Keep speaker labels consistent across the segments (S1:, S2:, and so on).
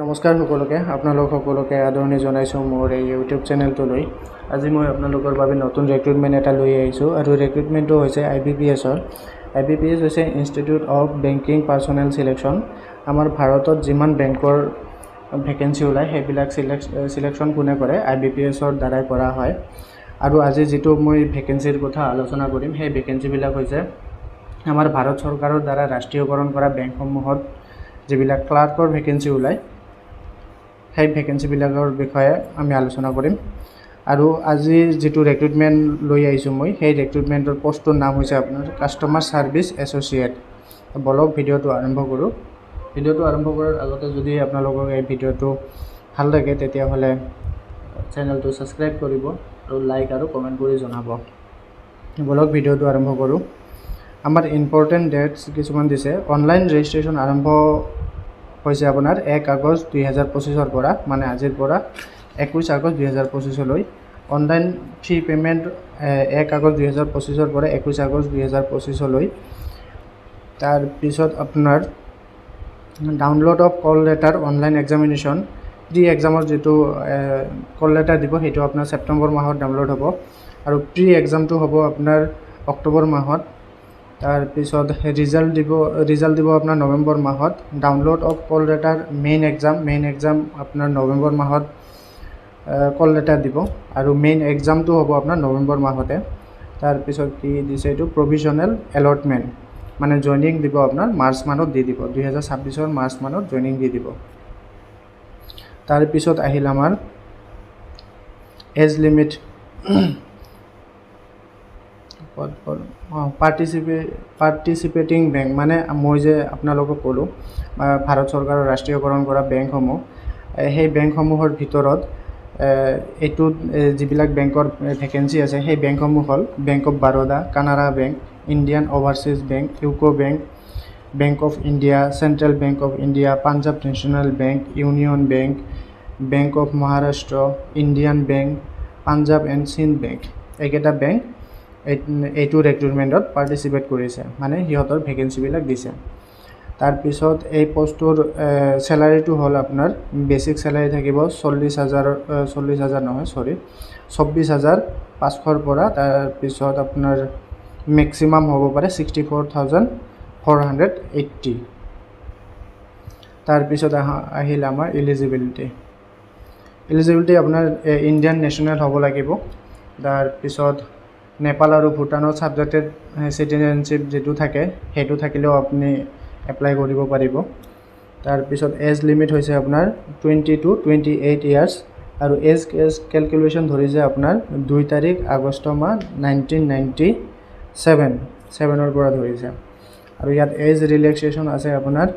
S1: নমস্কাৰ সকলোকে আপোনালোক সকলোকে আদৰণি জনাইছোঁ মোৰ এই ইউটিউব চেনেলটোলৈ। আজি মই আপোনালোকৰ বাবে নতুন ৰিক্ৰুটমেণ্ট এটা লৈ আহিছোঁ আৰু ৰিক্ৰুটমেণ্টটো হৈছে IBPSৰ। IBPS হৈছে institute of banking personal selection. আমাৰ ভাৰতত যিমান বেংকৰ ভেকেঞ্চি ওলায় সেইবিলাক চিলেকশ্যন কোনে কৰে, IBPSৰ দ্বাৰাই কৰা হয়। আৰু আজি যিটো মই ভেকেঞ্চিৰ কথা আলোচনা কৰিম সেই ভেকেঞ্চিবিলাক হৈছে আমাৰ ভাৰত চৰকাৰৰ দ্বাৰা ৰাষ্ট্ৰীয়কৰণ কৰা বেংকসমূহত যিবিলাক ক্লাৰ্কৰ ভেকেঞ্চি ওলায় সেই ভেকেঞ্চিবিলাকৰ বিষয়ে আমি আলোচনা কৰিম। আৰু আজি যিটো ৰিক্ৰুটমেণ্ট লৈ আহিছোঁ মই, সেই ৰিক্ৰুটমেণ্টৰ পষ্টটোৰ নাম হৈছে আপোনাৰ কাষ্টমাৰ ছাৰ্ভিচ এছ'চিয়েট। বলক ভিডিঅ'টো আৰম্ভ কৰোঁ। ভিডিঅ'টো আৰম্ভ কৰাৰ আগতে যদি আপোনালোকক এই ভিডিঅ'টো ভাল লাগে তেতিয়াহ'লে চেনেলটো ছাবস্ক্ৰাইব কৰিব আৰু লাইক আৰু কমেণ্ট কৰি জনাব। বলক ভিডিঅ'টো আৰম্ভ কৰোঁ। আমাৰ ইম্পৰ্টেণ্ট ডেটছ কিছুমান দিছে। অনলাইন ৰেজিষ্ট্ৰেশ্যন আৰম্ভ হৈছে আপোনাৰ 1 আগষ্ট 2025 পৰা, মানে আজিৰ পৰা 21 আগষ্ট 2025লৈ। অনলাইন ফি পে'মেণ্ট 1 আগষ্ট 2025 পৰা 21 আগষ্ট 2025লৈ। তাৰপিছত আপোনাৰ download of call letter online examination, pre এক্সামৰ যিটো কল লেটাৰ দিব সেইটো আপোনাৰ ছেপ্টেম্বৰ মাহত ডাউনলোড হ'ব আৰু প্ৰি এক্সামটো হ'ব আপোনাৰ অক্টোবৰ মাহত। তাৰপিছত ৰিজাল্ট দিব আপোনাৰ নৱেম্বৰ মাহত। Download of call letter main exam আপোনাৰ নৱেম্বৰ মাহত কল লেটাৰ দিব আৰু মেইন এক্সামটো হ'ব আপোনাৰ নৱেম্বৰ মাহতে। তাৰপিছত কি দিছে এইটো প্ৰভিজনেল এলটমেণ্ট, মানে জইনিং দিব আপোনাৰ মাৰ্চ মানত দি দিব, 2026 মাৰ্চ মানত জইনিং দি দিব। তাৰপিছত আহিল আমাৰ এজ লিমিট, পাৰ্টিচিপেটিং বেংক, মানে মই যে আপোনালোকক ক'লোঁ ভাৰত চৰকাৰৰ ৰাষ্ট্ৰীয়কৰণ কৰা বেংকসমূহ, সেই বেংকসমূহৰ ভিতৰত এইটোত যিবিলাক বেংকৰ ভেকেঞ্চি আছে সেই বেংকসমূহ হ'ল bank of Baroda, Canara bank, Indian overseas bank, UCO bank, bank of India, central bank of India, Punjab national bank, union bank, bank of Maharashtra, Indian bank, Punjab and Sindh bank, এইকেইটা বেংক এইটো ৰিক্ৰুটমেণ্টত পাৰ্টিচিপেট কৰিছে, মানে সিহঁতৰ ভেকেঞ্চিবিলাক দিছে। তাৰপিছত এই পষ্টটোৰ চেলাৰীটো হ'ল আপোনাৰ বেচিক চেলাৰী থাকিব 24,500 পৰা, তাৰপিছত আপোনাৰ মেক্সিমাম হ'ব পাৰে 64,480। তাৰপিছত আহিল আমাৰ এলিজিবিলিটি আপোনাৰ ইণ্ডিয়ান নেশ্যনেল হ'ব লাগিব। তাৰপিছত নেপাল আৰু ভূটানৰ ছাবজেক্টেড চিটিজেনশ্বিপ যিটো থাকে সেইটো থাকিলেও আপুনি এপ্লাই কৰিব পাৰিব। তাৰপিছত এজ লিমিট হৈছে আপোনাৰ 20 to 28 ইয়াৰ্ছ আৰু এজ কেলকুলেশ্যন ধৰিছে আপোনাৰ 2 তাৰিখ আগষ্ট মাহ 1997 পৰা ধৰিছে। আৰু ইয়াত এজ ৰিলেক্সেশ্যন আছে আপোনাৰ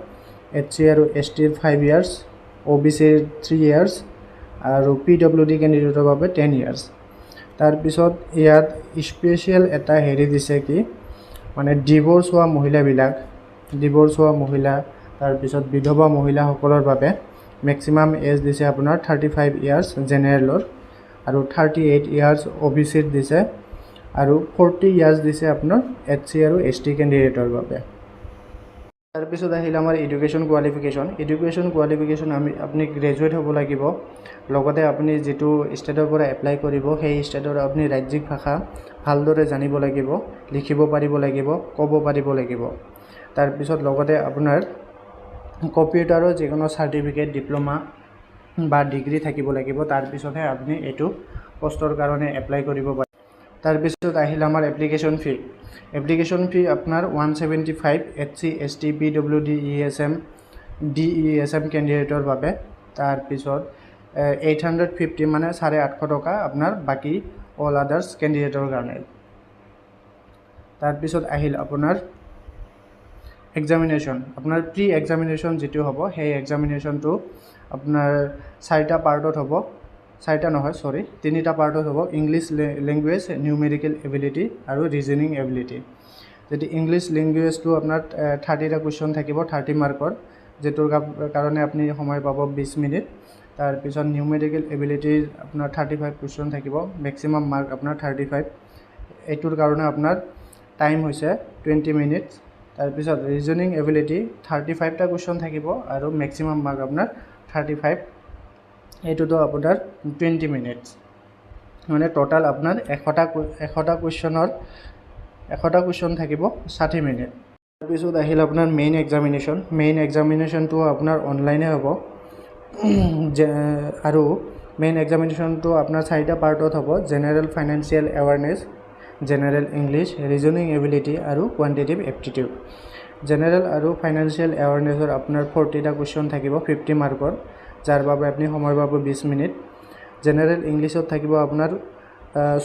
S1: HC আৰু ST 5 ইয়াৰ্ছ, OBC 3 ইয়াৰ্ছ আৰু PWD কেণ্ডিডেটৰ বাবে 10 ইয়াৰ্ছ। তাৰপিছত ইয়াত স্পেচিয়েল এটা হেৰি দিছে কি, মানে ডিভ'ৰ্চ হোৱা মহিলা, তাৰপিছত বিধৱা মহিলাসকলৰ বাবে মেক্সিমাম এজ দিছে আপোনাৰ 35 ইয়াৰ্ছ জেনেৰেলৰ আৰু 38 ইয়াৰ্ছ OBCত দিছে আৰু 40 ইয়াৰ্ছ দিছে আপোনাৰ HC আৰু ST কেণ্ডিডেটৰ বাবে। তাৰপিছত আহিল আমাৰ এডুকেশ্যন কোৱালিফিকেশ্যন আপুনি গ্ৰেজুৱেট হ'ব লাগিব। লগতে আপুনি যিটো ষ্টেটৰ পৰা এপ্লাই কৰিব সেই ষ্টেটৰ আপুনি ৰাজ্যিক ভাষা ভালদৰে জানিব লাগিব, লিখিব পাৰিব লাগিব, ক'ব পাৰিব লাগিব। তাৰপিছত লগতে আপোনাৰ কম্পিউটাৰৰ যিকোনো চাৰ্টিফিকেট, ডিপ্ল'মা বা ডিগ্ৰী থাকিব লাগিব, তাৰপিছতহে আপুনি এইটো পষ্টৰ কাৰণে এপ্লাই কৰিব পাৰে। তাৰপিছত আহিল আমাৰ এপ্লিকেশ্যন ফি আপোনাৰ 175 HC ST PWD ESM কেণ্ডিডেটৰ বাবে। তাৰপিছত 850 মানে 850 টকা আপোনাৰ বাকী অল আদাৰ্ছ কেণ্ডিডেটৰ কাৰণে। তাৰপিছত আহিল আপোনাৰ এক্সামিনেশ্যন, আপোনাৰ প্ৰি এক্সামিনেশ্যন যিটো হ'ব সেই এক্সামিনেশ্যনটো আপোনাৰ 3টা পাৰ্টত হ'ব। ইংলিছ লেংগুৱেজ, নিউমেৰিকেল এবিলিটি আৰু ৰিজনিং এবিলিটি। যদি ইংলিছ লেংগুৱেজটো আপোনাৰ 30টা কুৱেশ্যন থাকিব 30 মাৰ্কৰ, যিটোৰ কাৰণে আপুনি সময় পাব 20 মিনিট। তাৰপিছত নিউমেৰিকেল এবিলিটিৰ আপোনাৰ 35 কুৱেশ্যন থাকিব, মেক্সিমাম মাৰ্ক আপোনাৰ 35। এইটোৰ কাৰণে আপোনাৰ টাইম হৈছে 20 মিনিটছ। তাৰপিছত ৰিজনিং এবিলিটি 35টা কুৱেশ্যন থাকিব আৰু মেক্সিমাম মাৰ্ক আপোনাৰ 35 এইটোতো আপোনাৰ 20 মিনিটছ মানে টোটাল আপোনাৰ 100টা কুৱেশ্যন থাকিব 60 মিনিট তাৰপিছত আহিল আপোনাৰ মেইন এক্সামিনেশ্যনটো আপোনাৰ অনলাইনে হ'ব আৰু মেইন এক্সামিনেশ্যনটো আপোনাৰ 4টা পাৰ্টত হ'ব general financial awareness general English reasoning ability আৰু কোৱান্টিটিভ এপ্টিটিউড জেনেৰেল আৰু ফাইনেন্সিয়েল এৱাৰনেছৰ আপোনাৰ 40টা কুৱেশ্যন থাকিব 50 মাৰ্কৰ যাৰ বাবে আপুনি সময় পাব 20 মিনিট জেনেৰেল ইংলিছত থাকিব আপোনাৰ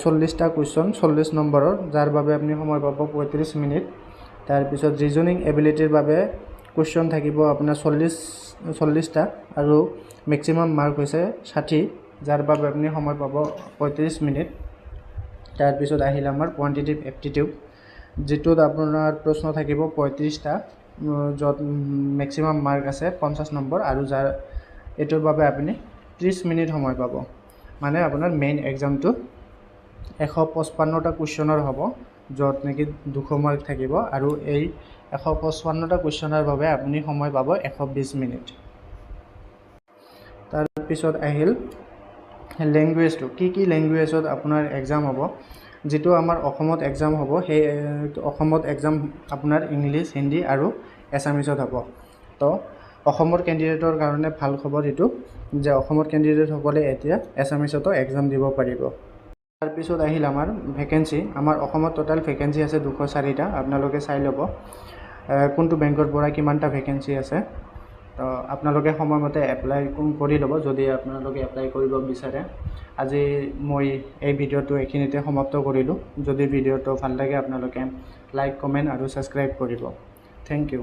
S1: 40টা কুৱেশ্যন 40 নম্বৰৰ যাৰ বাবে আপুনি সময় পাব 35 মিনিট তাৰপিছত ৰিজনিং এবিলিটিৰ বাবে কুৱেশ্যন থাকিব আপোনাৰ 40টা আৰু মেক্সিমাম মাৰ্ক হৈছে 60 যাৰ বাবে আপুনি সময় পাব 35 মিনিট তাৰপিছত আহিল আমাৰ কোৱান্টিটিভ এপ্টিটিউড যেটোত আপোনাৰ প্ৰশ্ন থাকিব 35টা য'ত মেক্সিমাম মাৰ্ক আছে 50 নম্বৰ আৰু যাৰ এটোৰ বাবে আপুনি 30 মিনিট সময় পাব মানে আপোনাৰ মেইন এক্সামটো 155টা কুৱেশ্যনৰ হ'ব য'ত নেকি 200 মাৰ্ক থাকিব আৰু এই 155টা কুৱেশ্যনৰ বাবে আপুনি সময় পাব 120 মিনিট তাৰপিছত আহিল লেংগুৱেজটো কি লেংগুৱেজত আপোনাৰ এক্সাম হ'ব যেটো আমাৰ অসমত এক্সাম হ'ব সেই অসমত এক্সাম আপোনাৰ ইংলিছ হিন্দী আৰু এছামিছত হ'ব তো অসমৰ কেণ্ডিডেটৰ কাৰণে ভাল খবৰ এইটো যে অসমৰ কেণ্ডিডেটসকলে এতিয়া এছামিছতো এক্সাম দিব পাৰিব তাৰপিছত আহিল আমাৰ ভেকেঞ্চি আমাৰ অসমত টোটাল ভেকেঞ্চি আছে 204টা আপোনালোকে চাই ল'ব কোনটো বেংকৰ পৰা কিমানটা ভেকেঞ্চি আছে তো আপোনালোকে সময়মতে এপ্লাই কৰি ল'ব যদি আপোনালোকে এপ্লাই কৰিব বিচাৰে আজি মই এই ভিডিঅ'টো এইখিনিতে সমাপ্ত কৰিলোঁ যদি ভিডিঅ'টো ভাল লাগে আপোনালোকে লাইক কমেণ্ট আৰু ছাবস্ক্ৰাইব কৰিব থেংক ইউ